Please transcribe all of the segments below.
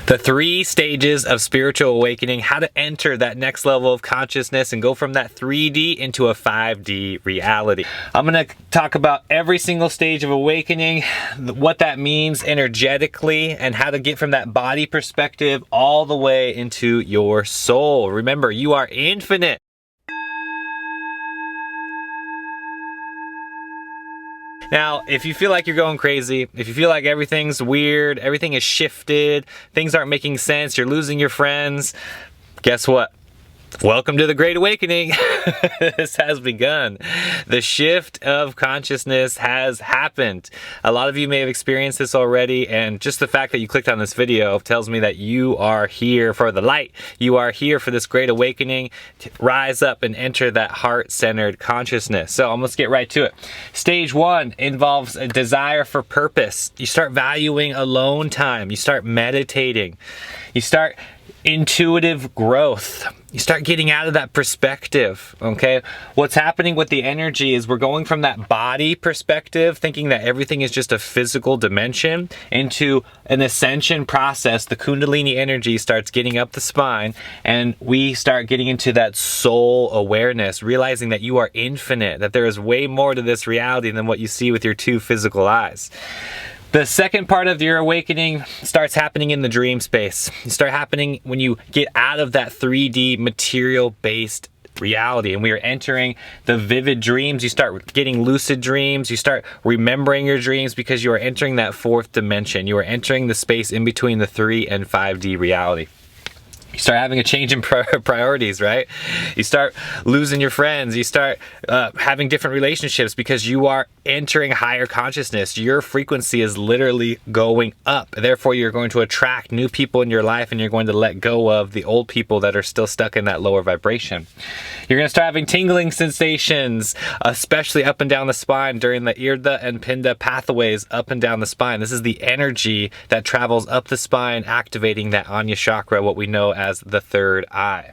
The 3 stages of spiritual awakening, how to enter that next level of consciousness and go from that 3D into a 5D reality. I'm going to talk about every single stage of awakening, what that means energetically, and how to get from that body perspective all the way into your soul. Remember, you are infinite. Now, if you feel like you're going crazy, if you feel like everything's weird, everything is shifted, things aren't making sense, you're losing your friends, guess what? Welcome to the Great Awakening. This has begun. The shift of consciousness has happened. A lot of you may have experienced this already, and just the fact that you clicked on this video tells me that you are here for the light. You are here for this Great Awakening to rise up and enter that heart-centered consciousness. So let's get right to it. Stage 1 involves a desire for purpose. You start valuing alone time. You start meditating. You start intuitive growth. You start getting out of that perspective, okay? What's happening with the energy is we're going from that body perspective, thinking that everything is just a physical dimension, into an ascension process. The Kundalini energy starts getting up the spine, and we start getting into that soul awareness, realizing that you are infinite, that there is way more to this reality than what you see with your 2 physical eyes. The second part of your awakening starts happening in the dream space. It starts happening when you get out of that 3D material-based reality, and we are entering the vivid dreams. You start getting lucid dreams. You start remembering your dreams because you are entering that 4th dimension. You are entering the space in between the 3 and 5D reality. You start having a change in priorities, right? You start losing your friends. You start having different relationships because you are entering higher consciousness. Your frequency is literally going up. Therefore, you're going to attract new people in your life, and you're going to let go of the old people that are still stuck in that lower vibration. You're going to start having tingling sensations, especially up and down the spine during the Irda and Pinda pathways up and down the spine. This is the energy that travels up the spine, activating that Anya chakra, what we know as the 3rd eye.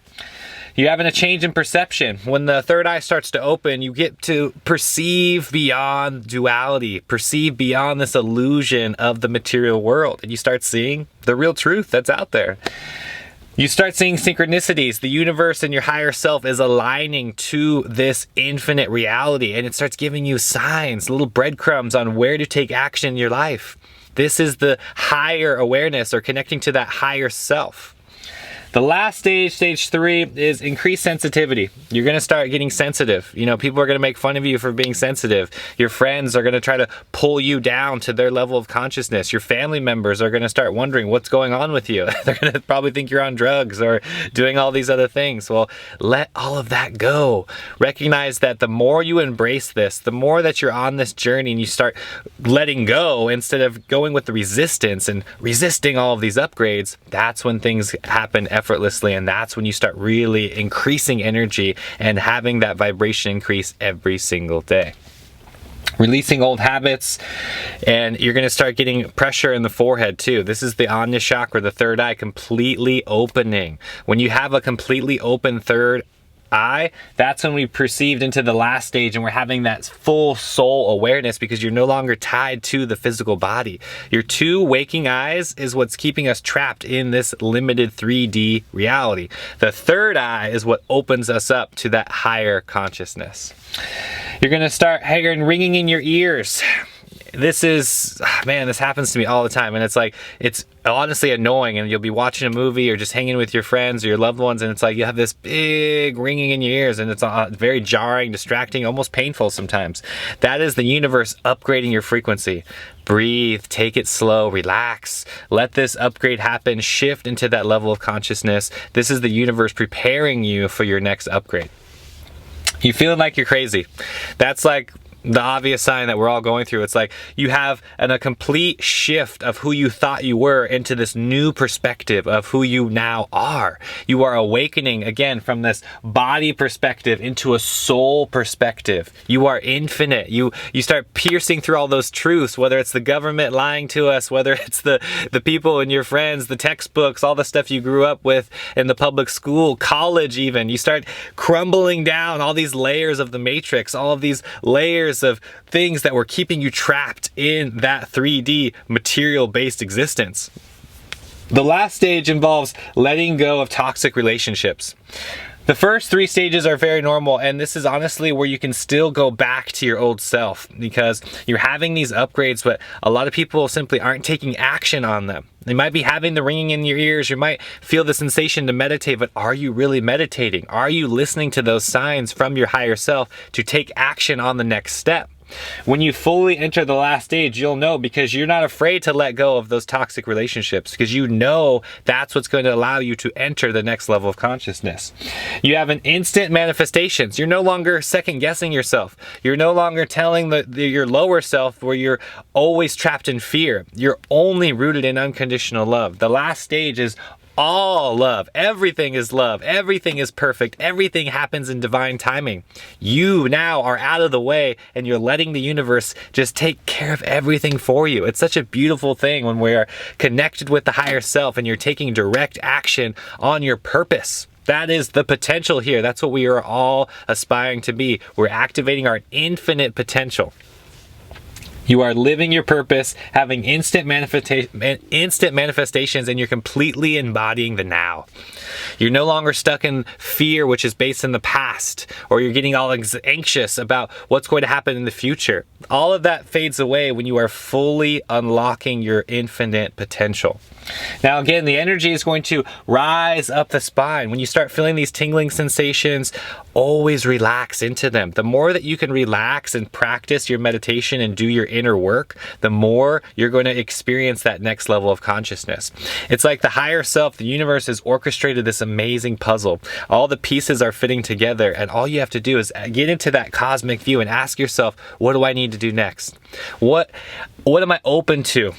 You're having a change in perception. When the 3rd eye starts to open, you get to perceive beyond duality, perceive beyond this illusion of the material world, and you start seeing the real truth that's out there. You start seeing synchronicities. The universe and your higher self is aligning to this infinite reality, and it starts giving you signs, little breadcrumbs on where to take action in your life. This is the higher awareness, or connecting to that higher self. The last stage, stage 3, is increased sensitivity. You're going to start getting sensitive. You know, people are going to make fun of you for being sensitive. Your friends are going to try to pull you down to their level of consciousness. Your family members are going to start wondering what's going on with you. They're going to probably think you're on drugs or doing all these other things. Well, let all of that go. Recognize that the more you embrace this, the more that you're on this journey and you start letting go instead of going with the resistance and resisting all of these upgrades, that's when things happen effortlessly, and that's when you start really increasing energy and having that vibration increase every single day. Releasing old habits, and you're going to start getting pressure in the forehead too. This is the Anya chakra, the 3rd eye, completely opening. When you have a completely open 3rd eye, that's when we perceived into the last stage, and we're having that full soul awareness because you're no longer tied to the physical body. Your 2 waking eyes is what's keeping us trapped in this limited 3D reality. The 3rd eye is what opens us up to that higher consciousness. You're going to start hearing ringing in your ears. This is, man, this happens to me all the time, and it's honestly annoying, and you'll be watching a movie or just hanging with your friends or your loved ones, and it's like you have this big ringing in your ears, and it's very jarring, distracting, almost painful sometimes. That is the universe upgrading your frequency. Breathe, take it slow, relax, let this upgrade happen, shift into that level of consciousness. This is the universe preparing you for your next upgrade. You feeling like you're crazy. That's like the obvious sign that we're all going through. It's like you have a complete shift of who you thought you were into this new perspective of who you now are. You are awakening again from this body perspective into a soul perspective. You are infinite. You start piercing through all those truths, whether it's the government lying to us, whether it's the people and your friends, the textbooks, all the stuff you grew up with in the public school, college even. You start crumbling down all these layers of the matrix, all of these layers of things that were keeping you trapped in that 3D material-based existence. The last stage involves letting go of toxic relationships. The first 3 stages are very normal, and this is honestly where you can still go back to your old self because you're having these upgrades, but a lot of people simply aren't taking action on them. They might be having the ringing in your ears, you might feel the sensation to meditate, but are you really meditating? Are you listening to those signs from your higher self to take action on the next step? When you fully enter the last stage, you'll know because you're not afraid to let go of those toxic relationships because you know that's what's going to allow you to enter the next level of consciousness. You have an instant manifestations. You're no longer second guessing yourself. You're no longer telling your lower self where you're always trapped in fear. You're only rooted in unconditional love. The last stage is all love. Everything is love. Everything is perfect. Everything happens in divine timing. You now are out of the way and you're letting the universe just take care of everything for you. It's such a beautiful thing when we're connected with the higher self and you're taking direct action on your purpose. That is the potential here. That's what we are all aspiring to be. We're activating our infinite potential. You are living your purpose, having instant manifestations, and you're completely embodying the now. You're no longer stuck in fear, which is based in the past, or you're getting all anxious about what's going to happen in the future. All of that fades away when you are fully unlocking your infinite potential. Now again, the energy is going to rise up the spine. When you start feeling these tingling sensations, always relax into them. The more that you can relax and practice your meditation and do your inner work, the more you're going to experience that next level of consciousness. It's like the higher self, the universe has orchestrated this amazing puzzle. All the pieces are fitting together, and all you have to do is get into that cosmic view and ask yourself, what do I need to do next? What am I open to?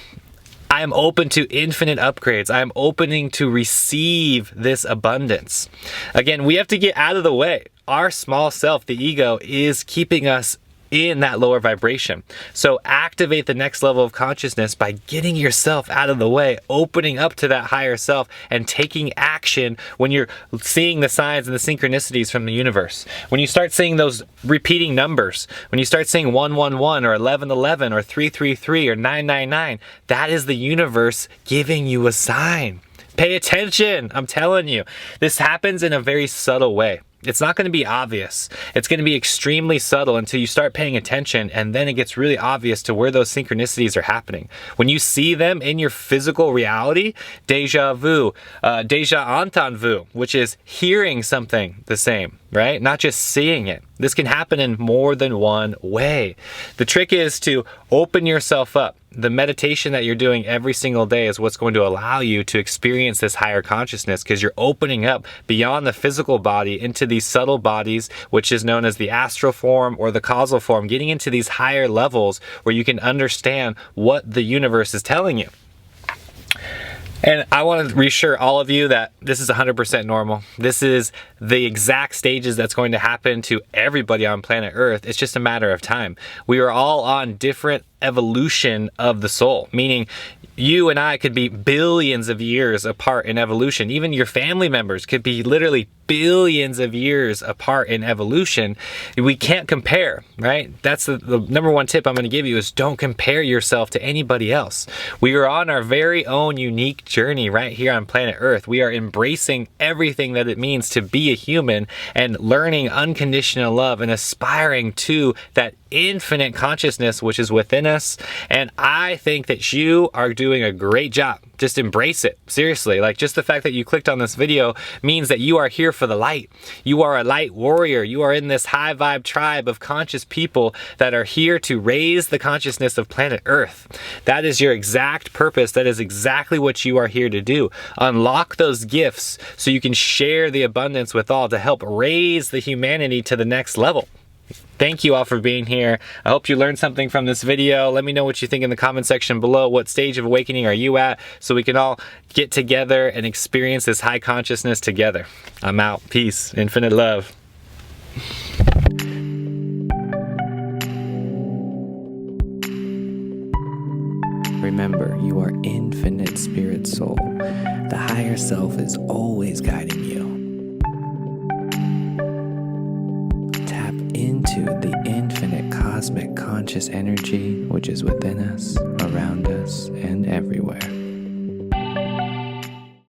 I am open to infinite upgrades. I am opening to receive this abundance. Again, we have to get out of the way. Our small self, the ego, is keeping us in that lower vibration. So activate the next level of consciousness by getting yourself out of the way, opening up to that higher self, and taking action when you're seeing the signs and the synchronicities from the universe. When you start seeing those repeating numbers, when you start seeing 111 or 1111 or 333 or 999, that is the universe giving you a sign. Pay attention. I'm telling you, this happens in a very subtle way. It's not going to be obvious. It's going to be extremely subtle until you start paying attention, and then it gets really obvious to where those synchronicities are happening. When you see them in your physical reality, déjà vu, déjà entendu, which is hearing something the same, right? Not just seeing it. This can happen in more than one way. The trick is to open yourself up. The meditation that you're doing every single day is what's going to allow you to experience this higher consciousness, because you're opening up beyond the physical body into these subtle bodies, which is known as the astral form or the causal form, getting into these higher levels where you can understand what the universe is telling you. And I want to reassure all of you that this is 100% normal. This is the exact stages that's going to happen to everybody on planet Earth. It's just a matter of time. We are all on different evolution of the soul, meaning you and I could be billions of years apart in evolution. Even your family members could be literally billions of years apart in evolution. We can't compare, right? That's the number one tip I'm going to give you is don't compare yourself to anybody else. We are on our very own unique journey right here on planet Earth. We are embracing everything that it means to be a human and learning unconditional love and aspiring to that infinite consciousness which is within us. And I think that you are doing a great job. Just embrace it. Seriously, like just the fact that you clicked on this video means that you are here for the light. You are a light warrior. You are in this high vibe tribe of conscious people that are here to raise the consciousness of planet Earth. That is your exact purpose. That is exactly what you are here to do. Unlock those gifts so you can share the abundance with all to help raise the humanity to the next level. Thank you all for being here. I hope you learned something from this video. Let me know what you think in the comment section below. What stage of awakening are you at so we can all get together and experience this high consciousness together. I'm out. Peace. Infinite love. Remember, you are infinite spirit soul. The higher self is always guiding you. Tap into the infinite cosmic conscious energy which is within us, around us, and everywhere.